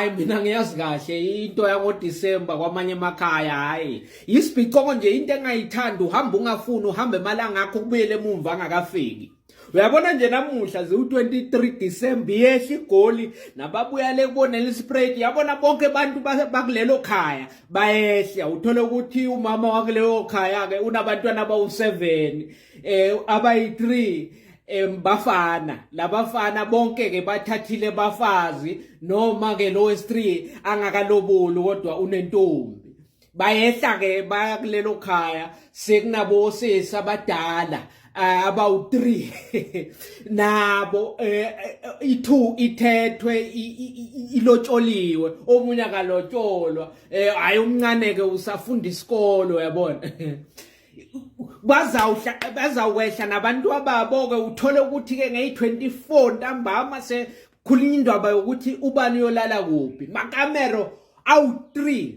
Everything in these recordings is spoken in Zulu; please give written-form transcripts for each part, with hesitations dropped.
hayi mina ngiyazi kahle into yango December kwamanye emakhaya hayi isibhicongo nje into engayithanda uhamba ungafuni uhambe emalanga akho kubuyele emuva angakafiki uyabona nje namuhla u23 December yehla igoli nababuya le kubonela ispread yabona bonke abantu bakulelo khaya bayehla uthola ukuthi umama wakuleyo khaya ke unabantwana abawu7 abayi3 bafana labafana bonke ke bathathile bafazi noma ke lo wes3 angakaloboli kodwa unentombi bayehla ke baya kulelo khaya sekunabo sesa abadala abawu3 nabo i2 ithethwe ilotsholiwe omunye akalotsholwa hayi umncane ke usafunda isikolo yabona bazawehla nabantu ababo ke uthole ukuthi ke ngeyi24 ntambama sekhulunywa indaba yokuthi ubani yolala kuphi makamero awu3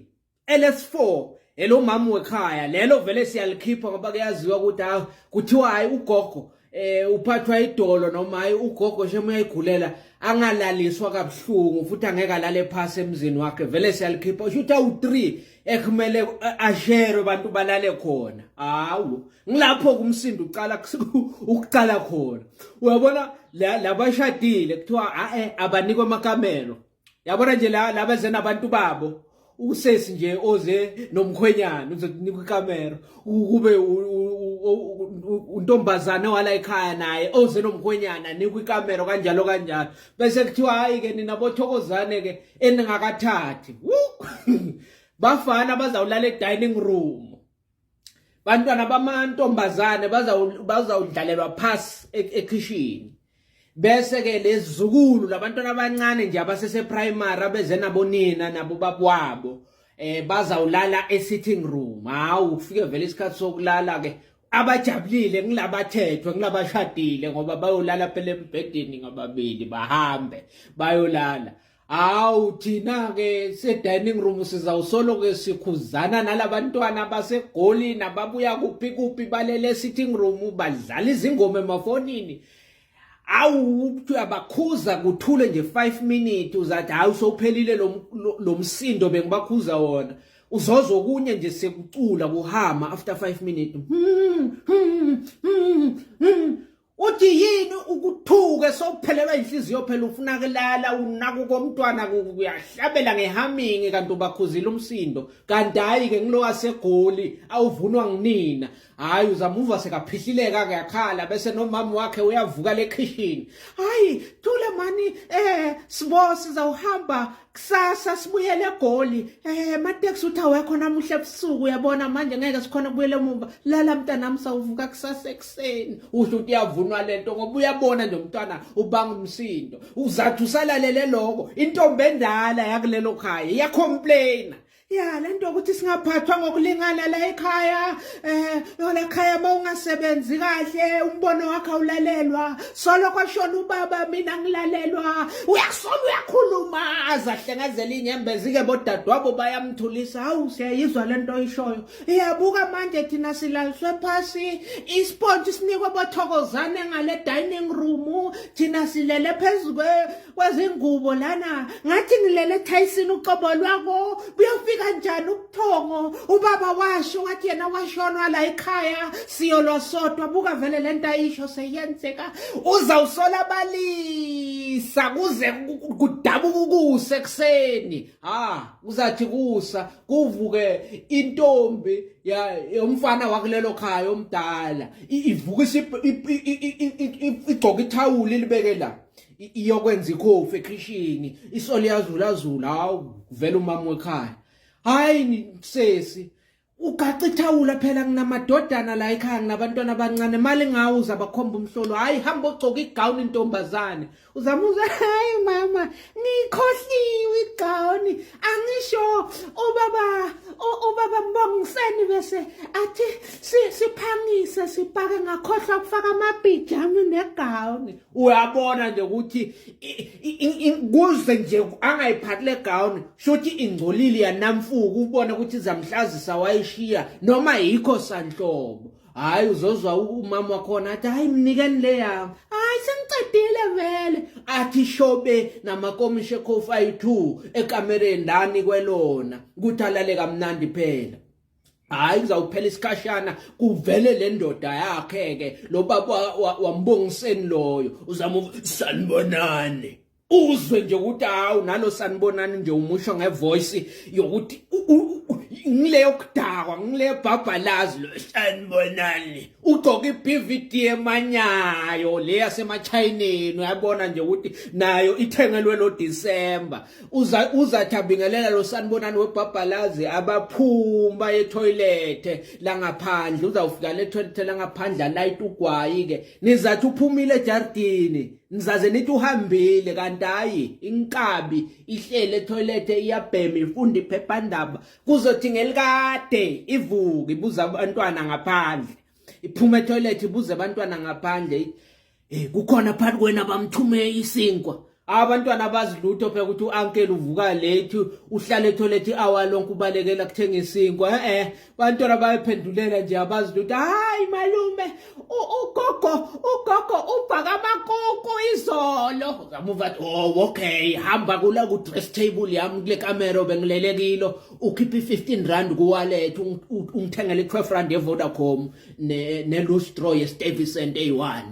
LS4 elo mama wekhaya lelo vele siyalikhipha ngoba kuyaziwa ukuthi kuthiwa hayi ugogo uphathwa idolo noma hayi ugogo shema uyayigulela angalaliswa kabuhlungu futhi angeke alale phasi emzini wakhe vele siyalikhipha ushuthi awu3 ekumele ashare abantu balale khona hawo ngilapho kumsindo uqala khona uyabona labashadile kuthiwa abanikwe amakamelo yabona nje laba zena abantu babo usesi nje oze nomkhwenyana uzokunika ikamera kube untombazana wala ekhaya naye oze nomkhwenyana nikwe ikamera kanjalo bese kuthiwa hayi ke nina boThokozane ke eningakathathi bafana bazawulala edining room bantwana bamantombazane bazawudlalelwa phasi ekitchen bese ke lezizukulu labantwana abancane nje abasese primary abeze nabonina nabo babwabo bazawulala esitting room hawu ufike vele isikhathi sokulala ke abajabulile ngilabathethwe ngilabashadile ngoba bayolala phela embedeni ngababili bahambe bayolala hawu thina ke se dining room sizawusolo ke sikhuzana nalabantwana basegoli nababuya kuphi balele sitting room badlala izingoma emafonini awu abakhuza kuthule nje 5 minutes uzathi hayi sophelile lo msindo bengibakhuza wona uzozo kunye nje sekucula kuhama after 5 minutes uthi yini ukuthuke sophelelwa inhliziyo phela ufuna kulala unaku komntwana kuyahlabela ngehumming kanti ubakhuzile umsindo kanti hayi ke ngilo wasegoli awuvunwa nginina hayi uzamuva sekaphihlileka ke yakhala bese nomama wakhe uyavuka le kitchen hayi thule mani sibo sizawuhamba kusasa sibuyele egoli mateksi uthi awekho namuhle ebusuku uyabona manje ngeke sikhona kubuyele emuva lala mntana msawuvuka kusasa ekseni usho ukuthi yavunwa lento ngoba uyabona nje umntwana ubanga umsindo uzathi usalalele lokho intombi endala yakulelo khaya iyacomplaina ya lento ukuthi singaphathwa ngokulingana la ekhaya la ekhaya mawungasebenzi kahle umbono wakhe awulalelwa solo kwashona ubaba mina ngilalelwa uyakusola uyakhuluma azahlengazela inyembezi ke bodadwabo bayamthulisa hawu siyayizwa lento oyishoyo iyabuka manje thina silaliswe phasi isponge sinikwe boThokozane ngale dining room thina silele phezulu kwezingubo lana ngathi ngilele Tyson uqobo lwako buyofika kanjani ubuthongo ubaba washo wathi yena washonwa la ekhaya siyolwa sodwa buka vele lento ayisho seyenzeka uzawusola balisa kuze kudabuka ukuse ekseni uzathi kusa kuvuke intombi yomfana wakulelo khaya omdala ivukisa igcoka ithawuli libeke la iyokwenza ikhofi ekitchen isole yazula hawu vele umama wekhaya hayi sesi ugaca ithawula phela nginamadodana la ekhaya nginabantwana abancane mali ngawuza bakhomba umhlolo hayi hamba ugcoka igown intombazane uzamuza hayi mama ngikhohliwe igown angisho ubaba mbongiseni bese athi siphangise sipake ngakhohlwa ukufaka amabhijama negown uyabona nje ukuthi kuze nje angayiphathi le gown shothi ingcolile yanamfuku ubone ukuthi izamhlazisa wayishiya noma yikho sanhlobo hayi uzozwa umama wakhona athi hayi mnikeni le yami hayi sengicedile vele athi shobe namakomishe khofu ayi2 ekamereni lani kwelona ukuthi alale kamnandi phela hayi kuzawuphela isikhashana kuvele le ndoda yakhe ke lo baba wambongiseni loyo uzama sanibonani uzwe nje ukuthi hawu nalo sanibonani nje umusho ngevoice yokuthi ngileyo kudakwa ngileyo bhabhalazi lo sanibonani ugcoka iBVD emanyayo le yasemachayineni uyabona nje ukuthi nayo ithengelwe lo December uzathi abingelela lo sanibonani webhabhalazi abaphuma etoilet la ngaphandle uzawufika le toilet la ngaphandle light ugwayi ke nizathi uphumile ejardini nizaze nithi uhambile kanti hayi inkabi ihlele etoilet iyabhema ifunda iphephandaba kuzothi ngelikade ivuke ibuza abantwana ngaphandle iphuma etoilet ibuza abantwana ngaphandle kukhona phakathi kwena bamthume isinkwa abantwana abazilutho phela ukuthi uuncle uvuka late uhlala etoilet hour lonke ubalekela kuthenga isinkwa abantwana bayiphendulela nje abazilutho hayi malume ugogo ubhaka amakoko izolo zamuva okay hamba kula ku dress table yami kule camera bengilelekilo ukhipha i15 ku wallet ungithengele 12 rand ye Vodacom ne loose straw ye Stevie Cent A1